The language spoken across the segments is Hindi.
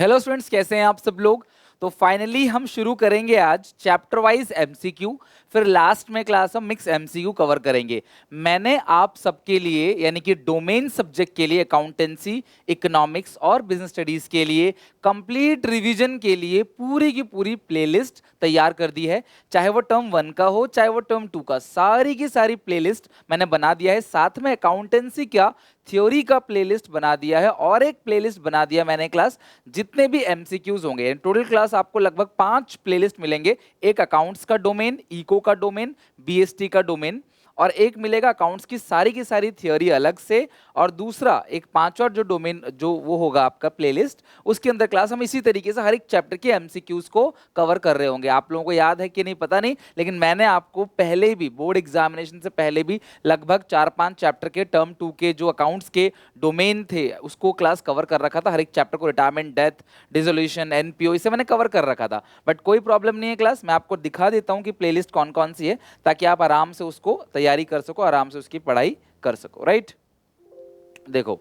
हेलो स्टूडेंट्स, कैसे हैं आप सब लोग। तो फाइनली हम शुरू करेंगे आज चैप्टर वाइज एमसीक्यू, फिर लास्ट में क्लास हम मिक्स एमसीक्यू कवर करेंगे। मैंने आप सबके लिए यानी कि डोमेन सब्जेक्ट के लिए अकाउंटेंसी, इकोनॉमिक्स और बिजनेस स्टडीज के लिए कंप्लीट रिवीजन के लिए पूरी की पूरी प्लेलिस्ट तैयार कर दी है। चाहे वो टर्म 1 का हो चाहे वो टर्म 2 का, सारी की सारी प्लेलिस्ट मैंने बना दिया है। साथ में अकाउंटेंसी का थ्योरी का प्लेलिस्ट बना दिया है और एक प्लेलिस्ट बना दिया मैंने क्लास जितने भी एमसीक्यूज होंगे। टोटल क्लास आपको लगभग 5 प्लेलिस्ट मिलेंगे। एक अकाउंट्स का डोमेन, इको का डोमेन, बीएसटी का डोमेन, और एक मिलेगा अकाउंट्स की सारी थियोरी अलग से, और दूसरा एक पांचवा जो डोमेन जो वो होगा आपका प्लेलिस्ट, उसके अंदर क्लास हम इसी तरीके से हर एक चैप्टर के एमसीक्यूज को कवर कर रहे होंगे। आप लोगों को याद है कि नहीं पता नहीं, लेकिन मैंने आपको पहले भी बोर्ड एग्जामिनेशन से पहले भी लगभग 4-5 चैप्टर के टर्म 2 के जो अकाउंट्स के डोमेन थे उसको क्लास कवर कर रखा था। हर एक चैप्टर को रिटायरमेंट, डेथ, डिसोल्यूशन, एनपीओ, इसे मैंने कवर कर रखा था। बट कोई प्रॉब्लम नहीं है क्लास, मैं आपको दिखा देता हूं कि प्लेलिस्ट कौन कौन सी है, ताकि आप आराम से उसको तैयारी कर सको, आराम से उसकी पढ़ाई कर सको। राइट, देखो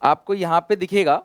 आपको यहां पे दिखेगा,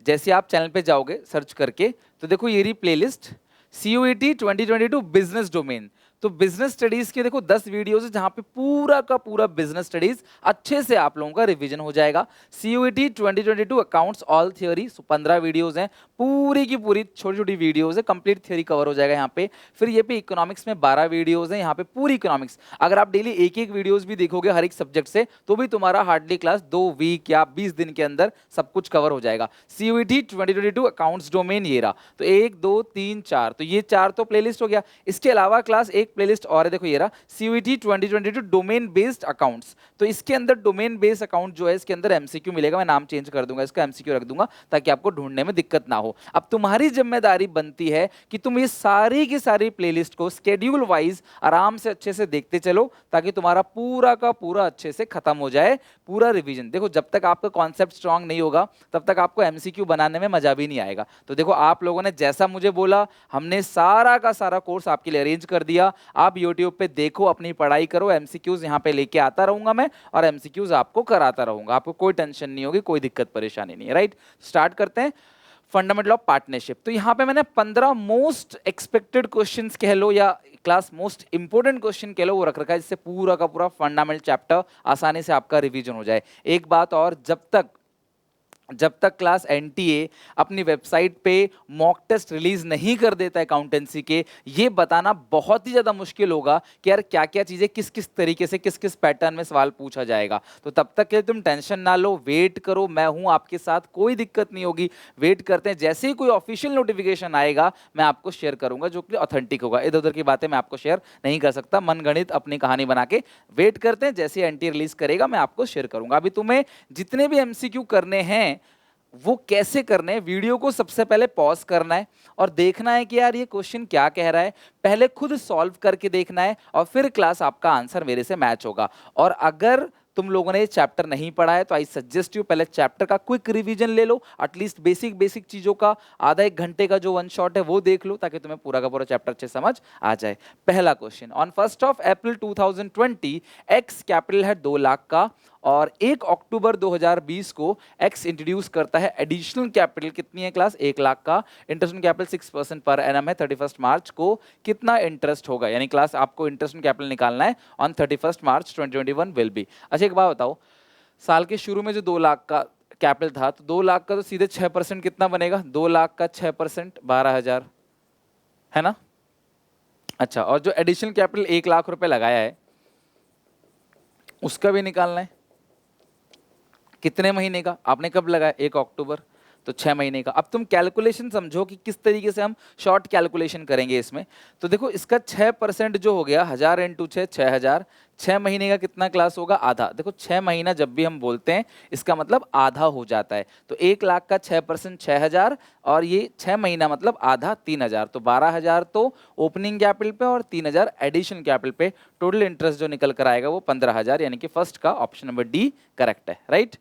जैसे आप चैनल पे जाओगे सर्च करके तो देखो ये रही प्लेलिस्ट CUET 2022 बिजनेस डोमेन। तो बिजनेस स्टडीज के देखो 10 वीडियोस है जहां पे पूरा का पूरा बिजनेस स्टडीज अच्छे से आप लोगों का रिवीजन हो जाएगा। CUET 2022 accounts all theory 15 videos हैं, पूरी की पूरी छोटी छोटी वीडियोस है, कंप्लीट थ्योरी कवर हो जाएगा यहाँ पे। फिर ये पे इकोनॉमिक्स में 12 वीडियोस हैं, यहाँ पे पूरी इकोनॉमिक्स। अगर आप डेली एक एक वीडियोस भी देखोगे हर एक सब्जेक्ट से तो भी तुम्हारा हार्डली क्लास 2 वीक या 20 दिन के अंदर सब कुछ कवर हो जाएगा। CUET 2022 अकाउंट्स डोमेन ये रहा। तो 1 2 3 4, तो ये 4 तो प्लेलिस्ट हो गया। इसके अलावा क्लास एक प्लेलिस्ट और है, देखो ये रहा CUET 2022 डोमेन बेस्ड अकाउंट्स। तो इसके अंदर डोमेन बेस्ड अकाउंट जो है इसके अंदर एमसीक्यू मिलेगा। मैं नाम चेंज कर दूंगा, इसका एमसीक्यू रख दूंगा ताकि आपको ढूंढने में दिक्कत ना हो। अब तुम्हारी जिम्मेदारी बनती है कि तुम ये सारी की सारी प्लेलिस्ट को स्केड्यूल वाइज आराम से अच्छे से देखते चलो, ताकि तुम्हारा पूरा का पूरा अच्छे से खत्म हो जाए पूरा रिवीजन। देखो जब तक आपका कॉन्सेप्ट स्ट्रांग नहीं होगा तब तक आपको एमसीक्यू बनाने में मजा भी नहीं आएगा। तो देखो आप लोगों ने जैसा मुझे बोला, हमने सारा का सारा कोर्स आपके लिए अरेंज कर दिया। आप यूट्यूब पे देखो, अपनी पढ़ाई करो, एमसीक्यूज यहाँ पे लेके आता रहूंगा मैं और एमसीक्यूज आपको कराता रहूंगा। आपको कोई टेंशन नहीं होगी, कोई दिक्कत परेशानी नहीं है। राइट, स्टार्ट करते हैं। Fundamental of partnership. तो यहाँ पे मैंने 15 मोस्ट एक्सपेक्टेड क्वेश्चंस कह लो या क्लास मोस्ट इंपोर्टेंट क्वेश्चन कह लो वो रख रखा है, जिससे पूरा का पूरा फंडामेंटल चैप्टर आसानी से आपका रिवीजन हो जाए। एक बात और, जब तक क्लास एनटीए अपनी वेबसाइट पे मॉक टेस्ट रिलीज नहीं कर देता है अकाउंटेंसी के, ये बताना बहुत ही ज़्यादा मुश्किल होगा कि यार क्या क्या चीज़ें किस किस तरीके से किस किस पैटर्न में सवाल पूछा जाएगा। तो तब तक के लिए तुम टेंशन ना लो, वेट करो, मैं हूँ आपके साथ, कोई दिक्कत नहीं होगी। वेट करते हैं, जैसे ही कोई ऑफिशियल नोटिफिकेशन आएगा मैं आपको शेयर करूंगा जो कि ऑथेंटिक होगा। इधर उधर की बातें मैं आपको शेयर नहीं कर सकता, मनगणित अपनी कहानी बना के। वेट करते हैं, जैसे एनटीए रिलीज करेगा मैं आपको शेयर करूंगा। अभी तुम्हें जितने भी एमसीक्यू करने हैं वो कैसे करने हैं, वीडियो को सबसे पहले पॉज करना है और देखना है कि यार ये क्वेश्चन क्या कह रहा है, पहले खुद सॉल्व करके देखना है और फिर क्लास आपका आंसर मेरे से मैच होगा। और अगर तुम लोगों ने ये चैप्टर नहीं पढ़ा है तो आई सजेस्ट यू पहले चैप्टर का क्विक रिवीजन ले लो, एटलीस्ट बेसिक बेसिक चीजों का आधा एक घंटे का जो वन शॉट है वो देख लो, ताकि तुम्हें पूरा का पूरा चैप्टर अच्छे समझ आ जाए। पहला question, on 1 April 2020 x capital है 2 लाख का और 1 अक्टूबर 2020 को एक्स इंट्रोड्यूस करता है एडिशनल कैपिटल कितनी है क्लास, 1 लाख का। Interest on capital 6% per annum है। 31 मार्च को कितना इंटरेस्ट होगा, यानी क्लास आपको इंटरेस्ट ऑन कैपिटल निकालना है ऑन 31 मार्च 2021 विल बी। अच्छा एक बात बताओ, साल के शुरू में जो 2 लाख का कैपिटल था, तो 2 लाख का तो सीधे 6% कितना बनेगा, 2 लाख का 6% 12,000 है ना। अच्छा, और जो एडिशनल कैपिटल 1 लाख रुपए लगाया है उसका भी निकालना है। कितने महीने का आपने कब लगाया, 1 अक्टूबर, तो 6 महीने का। अब तुम कैलकुलेशन समझो कि किस तरीके से हम शॉर्ट कैलकुलेशन करेंगे इसमें। तो देखो इसका 6% जो हो गया 1000 इंटू 6, 6000। 6 महीने का कितना क्लास होगा, आधा। देखो 6 महीना जब भी हम बोलते हैं इसका मतलब आधा हो जाता है। तो 1 लाख का 6% 6000 और ये 6 महीना मतलब आधा 3000। तो 12,000 तो ओपनिंग कैपिटल पे और 3000 एडिशनल कैपिटल पे। टोटल इंटरेस्ट जो निकल कर आएगा वो 15,000, यानी कि फर्स्ट का ऑप्शन नंबर डी करेक्ट है। Right,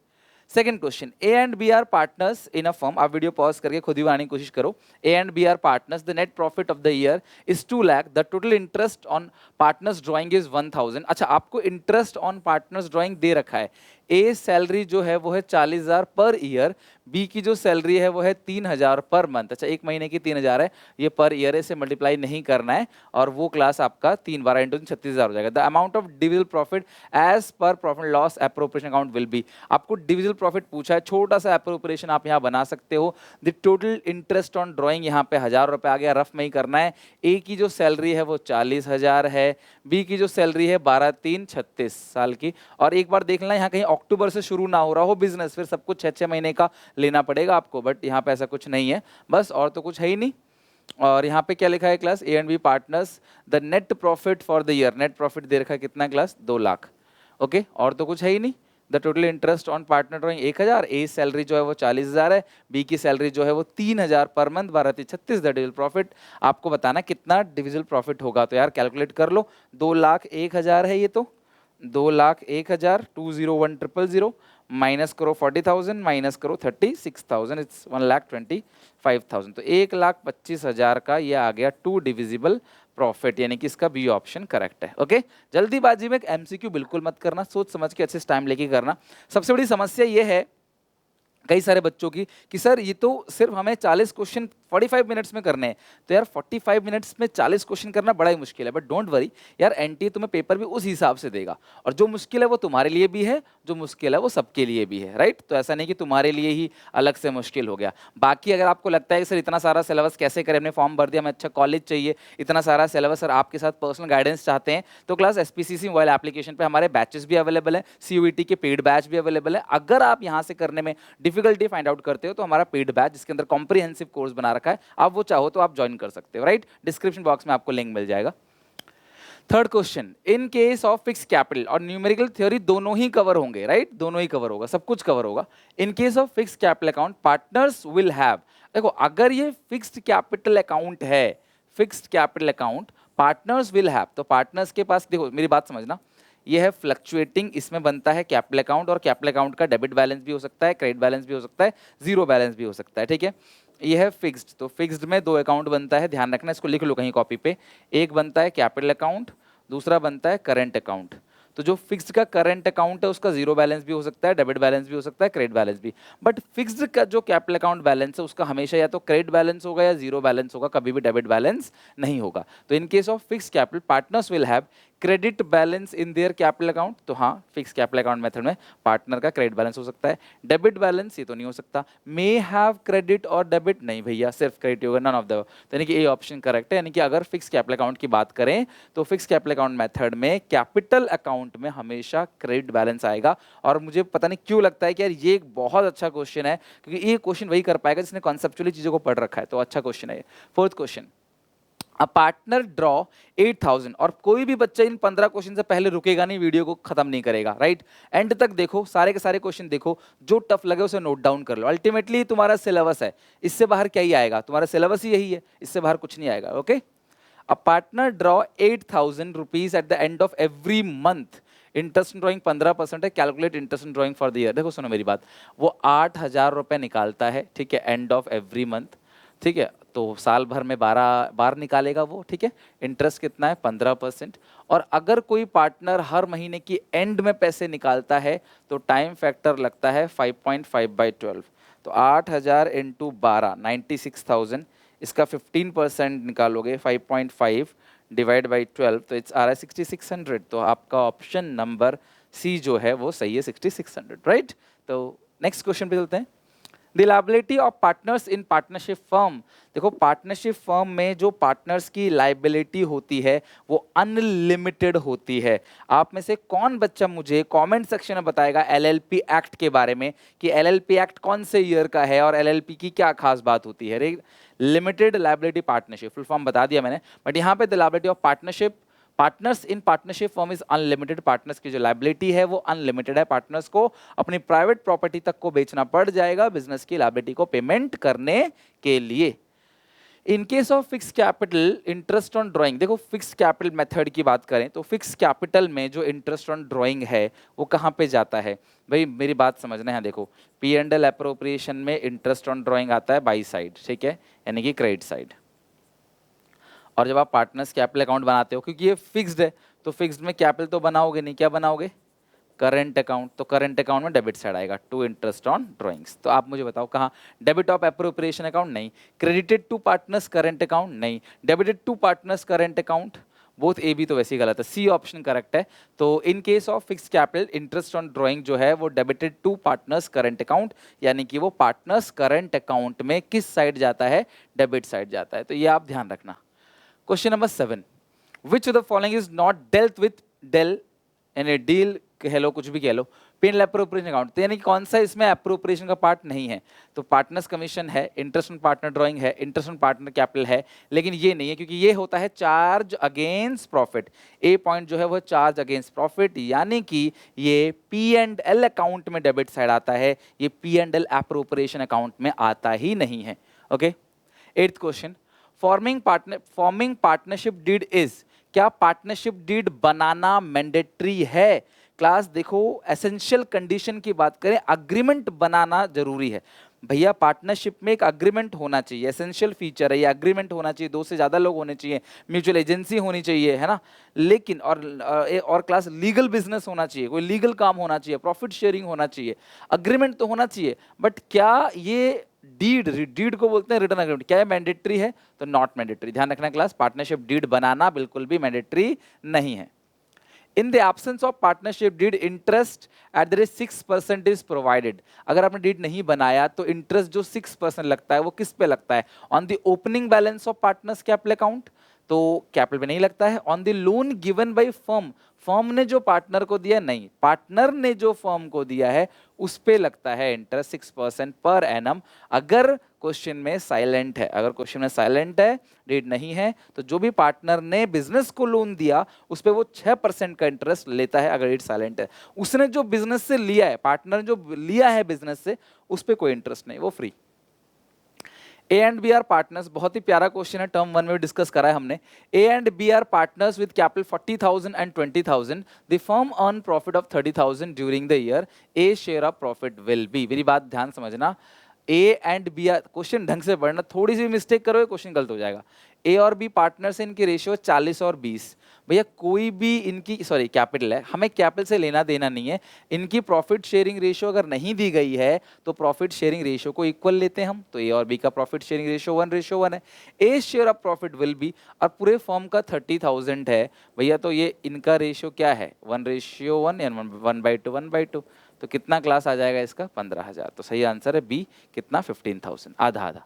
second question, A and B are partners in a firm. आप वीडियो पॉज करके खुद ही बनाने की कोशिश करो। A and B are partners, the net profit of the year is 2 lakh, the total interest on partners drawing is 1000। अच्छा, आपको इंटरेस्ट ऑन पार्टनर्स ड्राइंग दे रखा है। ए सैलरी जो है वो है 40,000 पर ईयर, बी की जो सैलरी है वो है 3,000 पर मंथ। अच्छा, एक महीने की 3,000 है, ये पर ईयर है, इसे मल्टीप्लाई नहीं करना है, और वो क्लास आपका 3 बार इंटू 36,000 हो जाएगा। The amount of divisible profit as per profit loss appropriation account will be. आपको डिविजिबल प्रॉफिट पूछा है, छोटा सा एप्रोप्रिएशन आप यहाँ बना सकते हो। The total interest on drawing यहाँ पे 1,000 रुपए आ गया, रफ में ही करना है। ए की जो सैलरी है वो 40,000 है, बी की जो सैलरी है 12/3 36 साल की। और एक बार देख लेना यहाँ कहीं अक्टूबर से शुरू ना हो रहा हो बिजनेस, फिर सब कुछ 6-6 महीने का लेना पड़ेगा आपको, बट यहाँ पे ऐसा कुछ नहीं है, बस और तो कुछ है ही नहीं। और यहाँ पे क्या लिखा है class, A and B partners, the net profit for the year, net profit दे रखा है कितना क्लास, 2 लाख। ओके, और तो कुछ है ही नहीं। The total interest on partner drawing 1,000, A salary जो है वो 40,000 है, बी की सैलरी जो है वो 3,000 per month, 12/36 the divisible profit. आपको बताना कितना डिविजिबल प्रॉफिट होगा, तो यार कैलकुलेट कर लो। 2,01,000 है ये, तो 2,01,000 201,000 माइनस करो 40,000 माइनस करो 36,000, इट्स 1,25,500। तो 1,25,000 का ये आ गया टू डिविजिबल प्रॉफिट, यानी कि इसका बी ऑप्शन करेक्ट है। ओके, जल्दीबाजी में एक एमसीक्यू बिल्कुल मत करना, सोच समझ के अच्छे से टाइम लेके करना। सबसे बड़ी समस्या ये है कई सारे बच्चों की कि सर ये तो सिर्फ हमें 40 क्वेश्चन 45 मिनट्स में करने हैं, तो यार 45 मिनट्स में 40 क्वेश्चन करना बड़ा ही मुश्किल है। बट डोंट वरी यार, एनटीए तुम्हें पेपर भी उस हिसाब से देगा, और जो मुश्किल है वो तुम्हारे लिए भी है, जो मुश्किल है वो सबके लिए भी है, राइट। तो ऐसा नहीं कि तुम्हारे लिए ही अलग से मुश्किल हो गया। बाकी अगर आपको लगता है कि सर इतना सारा सिलेबस कैसे करें, हमने फॉर्म भर दिया, हमें अच्छा कॉलेज चाहिए, इतना सारा सिलेबस, सर आपके साथ पर्सनल गाइडेंस चाहते हैं, तो क्लास एसपीसीसी मोबाइल एप्लीकेशन पे हमारे बैचेस भी अवेलेबल है, सीयूईटी के पेड बैच भी अवेलेबल है। अगर आप यहाँ से करने में डिफिकल्टी फाइंड आउट करते हो तो हमारा पेड बैच जिसके अंदर कॉम्प्रिहेंसिव कोर्स बना रखा है, आप वो चाहो तो आप ज्वाइन कर सकते हो, राइट। डिस्क्रिप्शन बॉक्स में आपको लिंक मिल जाएगा। Third question, in case of fix capital और न्यूमेरिकल थ्योरी दोनों ही कवर होंगे, राइट, दोनों ही कवर होगा, सब कुछ कवर होगा। इन case of fix capital account partners will have, देखो अगर ये फिक्स्ड कैपिटल अकाउंट है, fixed capital account partners will have, तो पार्टनर्स के पास, देखो मेरी बात समझना, ये है फ्लक्चुएटिंग, इसमें बनता है कैपिटल अकाउंट, और कैपिटल अकाउंट का डेबिट बैलेंस भी हो सकता है, क्रेडिट बैलेंस भी हो सकता है, जीरो बैलेंस भी हो सकता है, ठीक है। ये है फिक्स्ड, तो फिक्स्ड में 2 अकाउंट बनता है, ध्यान रखना, इसको लिख लो कहीं कॉपी पे। एक बनता है कैपिटल अकाउंट, दूसरा बनता है करंट अकाउंट। तो जो फिक्स्ड का करंट अकाउंट है उसका जीरो बैलेंस भी हो सकता है, डेबिट बैलेंस भी हो सकता है, क्रेडिट बैलेंस भी। बट फिक्स्ड का जो कैपिटल अकाउंट बैलेंस है उसका हमेशा या तो क्रेडिट बैलेंस होगा या जीरो बैलेंस होगा, कभी भी डेबिट बैलेंस नहीं होगा। तो in case of fixed capital partners will have credit balance in their capital account, तो हाँ फिक्स कैपिटल अकाउंट मेथड में पार्टनर का क्रेडिट बैलेंस हो सकता है। डेबिट बैलेंस ये तो नहीं हो सकता, मे हैव क्रेडिट और डेबिट, नहीं भैया सिर्फ क्रेडिट होगा, नन ऑफ द, तो यानी कि ए ऑप्शन करेक्ट है। यानी कि अगर फिक्स कैपिटल अकाउंट की बात करें तो फिक्स कैपिटल अकाउंट मेथड में कैपिटल अकाउंट में हमेशा क्रेडिट बैलेंस आएगा। और मुझे पता नहीं क्यों लगता है कि यार ये एक बहुत अच्छा क्वेश्चन है, क्योंकि ये क्वेश्चन वही कर पाएगा जिसने कॉन्सेप्चुअली चीजों को पढ़ रखा है, तो अच्छा क्वेश्चन है ये। Fourth question, a partner draw 8,000, और कोई भी बच्चा इन 15 क्वेश्चन से पहले रुकेगा नहीं, वीडियो को खत्म नहीं करेगा, राइट। एंड तक देखो, सारे के सारे क्वेश्चन देखो, जो टफ लगे उसे नोट डाउन कर लो। अल्टीमेटली तुम्हारा सिलेबस है, इससे बाहर क्या ही आएगा, तुम्हारा सिलेबस ही यही है, इससे बाहर कुछ नहीं आएगा। Okay, a partner draw 8,000 rupees eight the end of every month, interest drawing 15% है, calculate interest drawing for the year. देखो सुनो मेरी बात, वो 8,000 रुपए निकालता है, ठीक है, एंड ऑफ एवरी मंथ, ठीक है, तो साल भर में 12 बार निकालेगा वो, ठीक है। इंटरेस्ट कितना है, 15%। और अगर कोई पार्टनर हर महीने की एंड में पैसे निकालता है तो टाइम फैक्टर लगता है 5.5/12, तो 8,000 इंटू 12 96,000, इसका 15% निकालोगे 5.5 डिवाइड बाई 12, तो इट्स आ रहा है 6,600। तो आपका ऑप्शन नंबर सी जो है वो सही है, 6,600, राइट। तो नेक्स्ट क्वेश्चन पे चलते हैं। The liability of partners in partnership firm, देखो पार्टनरशिप फर्म में जो पार्टनर्स की लायबिलिटी होती है वो अनलिमिटेड होती है। आप में से कौन बच्चा मुझे कमेंट सेक्शन में बताएगा एलएलपी एक्ट के बारे में कि एलएलपी एक्ट कौन से ईयर का है और एलएलपी की क्या खास बात होती है। Limited liability partnership full form बता दिया मैंने, बट यहाँ पे the liability of partnership, partners in partnership form is unlimited. Partners की जो लायबिलिटी है वो अनलिमिटेड है, पार्टनर्स को अपनी प्राइवेट प्रॉपर्टी तक को बेचना पड़ जाएगा बिजनेस की लायबिलिटी को पेमेंट करने के लिए। इन case of fix capital interest on drawing, देखो फिक्स कैपिटल मेथड की बात करें तो फिक्स कैपिटल में जो इंटरेस्ट ऑन ड्राइंग है वो कहाँ पे जाता है भाई, मेरी बात समझना है। देखो पी एंड एल अप्रोप्रिएशन में इंटरेस्ट ऑन ड्राइंग आता है बाई साइड, ठीक है, यानी कि क्रेडिट साइड। और जब आप पार्टनर्स कैपिटल अकाउंट बनाते हो, क्योंकि ये फिक्स्ड है तो फिक्स्ड में कैपिटल तो बनाओगे नहीं, क्या बनाओगे, करंट अकाउंट, तो करंट अकाउंट में डेबिट साइड आएगा टू इंटरेस्ट ऑन ड्राइंग्स। तो आप मुझे बताओ कहाँ, डेबिट ऑफ एप्रोप्रिएशन अकाउंट नहीं, credited to partners current account नहीं, debited to partners current account, both A B तो वैसे ही गलत है, सी ऑप्शन करेक्ट है। तो in case of fix capital interest on drawing जो है वो debited to partners current account, यानी कि वो पार्टनर्स करंट अकाउंट में किस साइड जाता है, डेबिट साइड जाता है। तो ये आप ध्यान रखना। Question number 7, which of the following is not dealt with deal, यानी डील कह लो, कुछ भी कह लो, पेन एप्रोप्रिएशन अकाउंट, तो यानी कौन सा इसमें एप्रोप्रिएशन का पार्ट नहीं है। तो पार्टनर्स कमीशन है, इंटरेस्ट ऑन पार्टनर ड्राइंग है, इंटरेस्ट ऑन पार्टनर कैपिटल है, लेकिन ये नहीं है क्योंकि ये होता है चार्ज अगेंस्ट प्रॉफिट। ए पॉइंट जो है वो चार्ज अगेंस्ट प्रॉफिट, यानी कि ये P&L अकाउंट में डेबिट साइड आता है, ये P&L एप्रोप्रिएशन अकाउंट में आता ही नहीं है। Okay, 8th question, forming partnership deed is, क्या पार्टनरशिप डीड बनाना मैंडेटरी है। क्लास देखो, एसेंशियल कंडीशन की बात करें, अग्रीमेंट बनाना जरूरी है भैया। पार्टनरशिप में एक अग्रीमेंट होना चाहिए, एसेंशियल फीचर है ये, अग्रीमेंट होना चाहिए, 2 से ज्यादा लोग होने चाहिए, म्यूचुअल एजेंसी होनी चाहिए, है ना। लेकिन और क्लास लीगल बिजनेस होना चाहिए, कोई लीगल काम होना चाहिए, प्रॉफिट शेयरिंग होना चाहिए, अग्रीमेंट तो होना चाहिए। बट क्या ये डीड को बोलते हैं रिटर्न अग्रीमेंट, क्या ये मैंडेटरी है, तो नॉट मैंडेटरी। ध्यान रखना क्लास, पार्टनरशिप डीड बनाना बिल्कुल भी मैंडेटरी नहीं है। In the absence of partnership deed, interest at the rate 6% is provided. अगर आपने डीड नहीं बनाया तो इंटरेस्ट जो 6% लगता है वो किस पे लगता है, on the opening balance of partners capital account, तो कैपिटल पे नहीं लगता है। On the loan given by firm, firm ने जो पार्टनर को दिया, नहीं, पार्टनर ने जो फर्म को दिया है उस पे लगता है इंटरेस्ट 6% पर एनम। अगर क्वेश्चन में साइलेंट है, अगर क्वेश्चन में साइलेंट है, डीड नहीं है, तो जो भी पार्टनर ने बिजनेस को लोन दिया उस पे वो 6% का इंटरेस्ट लेता है। अगर डीड साइलेंट है, उसने जो बिजनेस से लिया है, पार्टनर जो लिया है बिजनेस से, उस पे कोई इंटरेस्ट नहीं, वो free. A and B are partners, बहुत ही प्यारा क्वेश्चन है, टर्म 1 में डिस्कस करा है हमने। A and B are partners with capital 40,000 and 20,000, the firm earn profit of 30,000 during the year, A share of profit will be. मेरी बात ध्यान समझना, A and B are, question ढंग से पढ़ना, थोड़ी सी मिस्टेक करोगे क्वेश्चन गलत हो जाएगा। ए और बी पार्टनर्स है, इनकी रेशियो 40 और 20। भैया कोई भी इनकी, सॉरी कैपिटल है, हमें कैपिटल से लेना देना नहीं है। इनकी प्रॉफिट शेयरिंग रेशियो अगर नहीं दी गई है तो प्रॉफिट शेयरिंग रेशियो को इक्वल लेते हैं हम। तो ए और बी का प्रॉफिट शेयरिंग रेशियो 1:1 है। A share of profit will be, और पूरे फर्म का 30,000 है भैया, तो ये इनका रेशियो क्या है, 1:1 या 1/2। तो कितना क्लास आ जाएगा इसका, 15,000। तो सही आंसर है बी, कितना, 15,000, आधा आधा।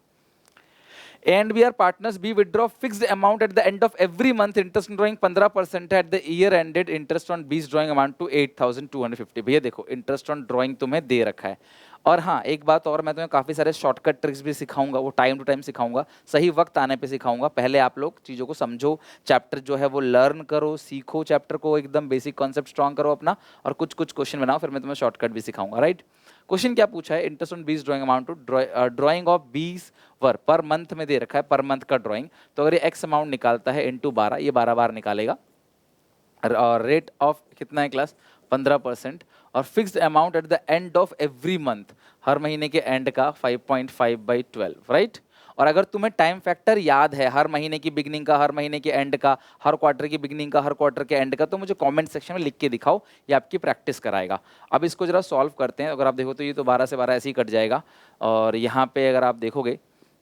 A and B are partners, B withdraw fixed amount at the end of every month, interest on drawing 15% at the year ended, interest on B's drawing amount to 8,250। भैया देखो, इंटरेस्ट ऑन ड्राइंग तुम्हें दे रखा है। और हाँ, एक बात और, मैं तुम्हें काफ़ी सारे शॉर्टकट ट्रिक्स भी सिखाऊंगा, वो टाइम टू टाइम सिखाऊंगा, सही वक्त आने पे सिखाऊंगा। पहले आप लोग चीज़ों को समझो, चैप्टर जो है वो लर्न करो, सीखो, चैप्टर को एकदम बेसिक कॉन्सेप्ट स्ट्रॉन्ग करो अपना, और कुछ कुछ क्वेश्चन बनाओ, फिर मैं तुम्हें शॉर्टकट भी सिखाऊंगा, राइट। क्वेश्चन क्या पूछा है, interest on B's drawing amount to drawing of B's per month में दे रखा है, पर मंथ का ड्राइंग। तो अगर ये एक्स अमाउंट निकालता है इंटू 12, ये 12 बार निकालेगा, और रेट ऑफ कितना है क्लास, 15%, और fixed amount at the end of every month, हर महीने के एंड का 5.5/12, राइट। और अगर तुम्हें टाइम फैक्टर याद है, हर महीने की बिगनिंग का, हर महीने के एंड का, हर क्वार्टर की बिगनिंग का, हर क्वार्टर के एंड का, तो मुझे कमेंट सेक्शन में लिख के दिखाओ, ये आपकी प्रैक्टिस कराएगा। अब इसको जरा सॉल्व करते हैं। अगर आप देखो तो ये तो 12 से 12 ऐसे ही कट जाएगा, और यहाँ पे अगर आप देखोगे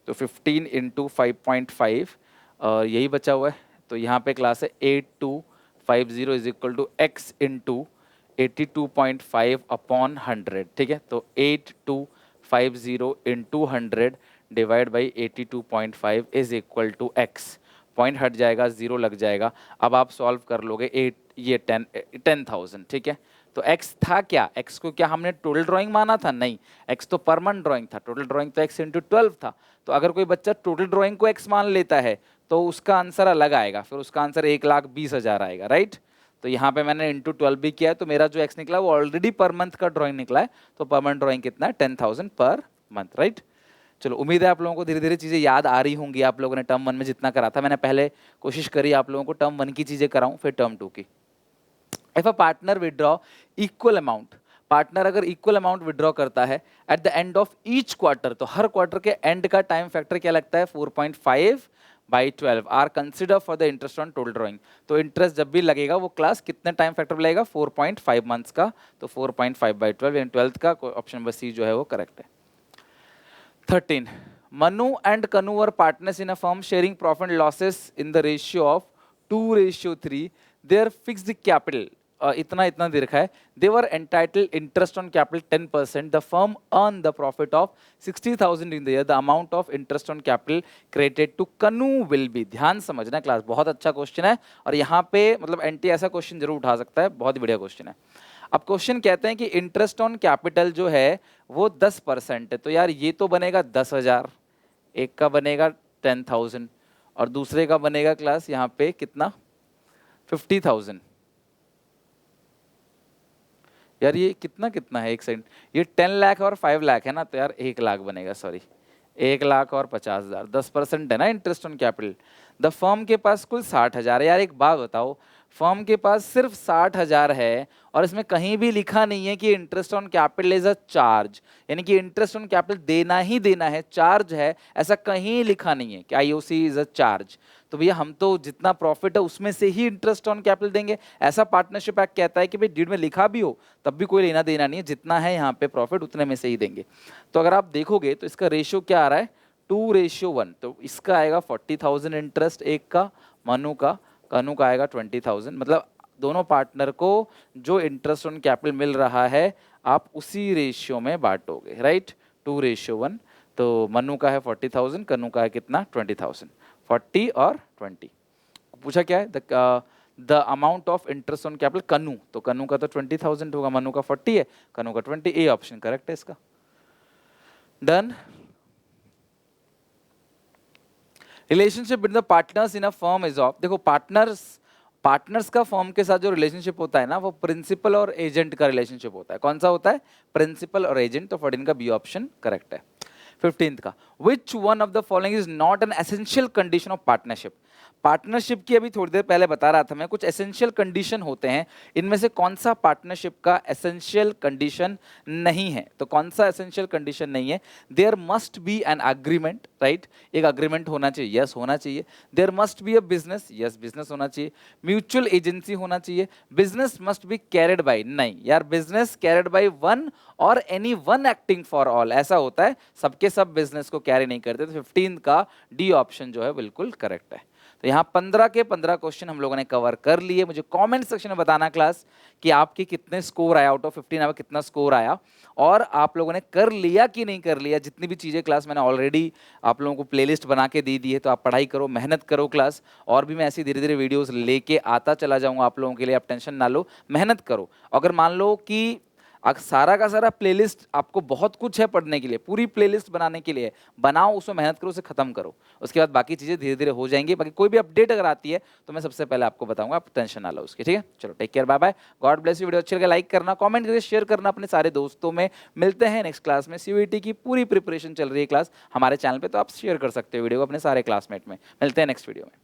तो 15 × 5.5, और यही बचा हुआ है। तो यहाँ पे क्लास है 8250 is equal to x into 82.5/100, ठीक है। तो 8250 into 100 divide by 82.5 is equal to x, point हट जाएगा, 0 लग जाएगा। अब आप सॉल्व कर लोगे, 10,000, ठीक है। तो x था क्या, x को क्या हमने टोटल ड्राइंग माना था, नहीं, x तो पर मंथ ड्राइंग था, टोटल ड्राइंग तो x इंटू 12 था। तो अगर कोई बच्चा टोटल ड्राइंग को x मान लेता है तो उसका आंसर अलग आएगा, फिर उसका आंसर 1,20,000 आएगा, राइट। तो यहाँ पे मैंने इंटू 12 भी किया है, तो मेरा जो x निकला वो ऑलरेडी पर मंथ का ड्राइंग निकला है। तो पर मंथ ड्राइंग कितना है, 10,000 पर मंथ, राइट। चलो, उम्मीद है आप लोगों को धीरे धीरे चीज़ें याद आ रही होंगी। आप लोगों ने टर्म 1 में जितना करा था, मैंने पहले कोशिश करी आप लोगों को टर्म 1 की चीज़ें कराऊं, फिर टर्म 2 की। If a partner withdraw equal amount, partner अगर इक्वल अमाउंट विड्रॉ करता है at the end of each quarter, तो हर क्वार्टर के एंड का टाइम फैक्टर क्या लगता है, 4.5 by 12 are consider for the interest on total drawing. तो इंटरेस्ट जब भी लगेगा वो क्लास कितने टाइम फैक्टर लगेगा, 4.5 मंथ्स का। तो 4.5/12 यानी 12th का ऑप्शन नंबर सी जो है वो करेक्ट है। 13 Manu and Kanu were partners in a firm sharing profit and losses in the ratio of 2:3। Their fixed capital इतना इतना दे रखा है। They were entitled interest on capital 10%. The firm earned the profit of 60,000 in the year. The amount of interest on capital credited to Kanu will be। ध्यान समझना क्लास, बहुत अच्छा क्वेश्चन है और यहाँ पे मतलब एनटी ऐसा क्वेश्चन जरूर उठा सकता है, बहुत ही बढ़िया क्वेश्चन है। अब क्वेश्चन कहते हैं कि इंटरेस्ट ऑन कैपिटल जो है वो 10% है, तो यार ये तो बनेगा 10,000, एक का बनेगा 10,000 और दूसरे का बनेगा क्लास यहाँ पे कितना 50,000। यार ये कितना कितना है, एक सेकंड, ये 10 लाख और 5 लाख है ना, तो यार 1 लाख बनेगा, सॉरी 1 लाख और 50,000, 10% है ना interest on capital. The firm के पास कुल 60,000 है। यार एक बात बताओ, फर्म के पास सिर्फ 60,000 है और इसमें कहीं भी लिखा नहीं है कि interest on capital is a charge, यानी कि इंटरेस्ट ऑन कैपिटल देना ही देना है, चार्ज है ऐसा कहीं लिखा नहीं है कि आईओसी इज अ चार्ज। तो भैया हम तो जितना प्रॉफिट है उसमें से ही इंटरेस्ट ऑन कैपिटल देंगे, ऐसा पार्टनरशिप एक्ट कहता है कि भाई डीड में लिखा भी हो तब भी कोई लेना देना नहीं है, जितना है यहाँ पे प्रॉफिट उतने में से ही देंगे। तो अगर आप देखोगे तो इसका रेशियो क्या आ रहा है, 2:1। तो इसका आएगा 40,000 इंटरेस्ट एक का, मनु का, कनु का आएगा 20,000। मतलब दोनों पार्टनर को जो इंटरेस्ट ऑन कैपिटल मिल रहा है आप उसी रेशियो में बांटोगे, राइट, 2:1। तो मनु का है 40,000, कनु का है कितना 20,000, 40 और 20। पूछा क्या है, the amount of interest on capital कनु, तो कनु का तो 20,000 होगा, मनु का 40 है, कनु का 20, ए ऑप्शन करेक्ट है इसका। Done. Relationship between the partners in a firm is of, देखो पार्टनर्स का फर्म के साथ जो रिलेशनशिप होता है ना वो प्रिंसिपल और एजेंट का रिलेशनशिप होता है। कौन सा होता है, प्रिंसिपल और एजेंट। तो 14 का बी ऑप्शन करेक्ट है। 15th का, which one of the following is not an essential condition of partnership. Partnership की अभी थोड़ी देर पहले बता रहा था मैं, कुछ एसेंशियल कंडीशन होते हैं, इनमें से कौन सा पार्टनरशिप का एसेंशियल कंडीशन नहीं है। तो कौन सा एसेंशियल कंडीशन नहीं है, there must be an agreement, right, एक अग्रीमेंट होना चाहिए, यस होना चाहिए। There must be a business, yes business होना चाहिए। म्यूचुअल एजेंसी होना चाहिए। Business must be carried by, नहीं यार, बिजनेस कैरिड बाय वन और any one acting for all, ऐसा होता है, सबके सब बिजनेस को कैरी नहीं करते। तो 15 का डी ऑप्शन जो है बिल्कुल करेक्ट है। तो यहाँ 15 के 15 क्वेश्चन हम लोगों ने कवर कर लिए। मुझे कमेंट सेक्शन में बताना क्लास कि आपके कितने स्कोर आया, आउट ऑफ 15 आपका कितना स्कोर आया और आप लोगों ने कर लिया कि नहीं कर लिया। जितनी भी चीज़ें क्लास मैंने ऑलरेडी आप लोगों को प्लेलिस्ट बना के दी है, तो आप पढ़ाई करो, मेहनत करो क्लास, और भी मैं ऐसी धीरे धीरे वीडियोस लेके आता चला जाऊंगा आप लोगों के लिए। आप टेंशन ना लो, मेहनत करो। अगर मान लो कि सारा का सारा प्लेलिस्ट आपको बहुत कुछ है पढ़ने के लिए, पूरी प्लेलिस्ट बनाने के लिए बनाओ, उसमें मेहनत करो, उसे खत्म करो, उसके बाद बाकी चीजें धीरे धीरे हो जाएंगी। बाकी कोई भी अपडेट अगर आती है तो मैं सबसे पहले आपको बताऊंगा, आप टेंशन ना लो उसकी, ठीक है। चलो take care, bye bye, God bless you. Video अच्छी लगे लाइक करना, कमेंट करके शेयर करना अपने सारे दोस्तों में। मिलते हैं नेक्स्ट क्लास में। सीयूईटी की पूरी प्रिपरेशन चल रही है क्लास हमारे चैनल पे, तो आप शेयर कर सकते हो वीडियो को अपने सारे क्लासमेट में। मिलते हैं नेक्स्ट वीडियो में।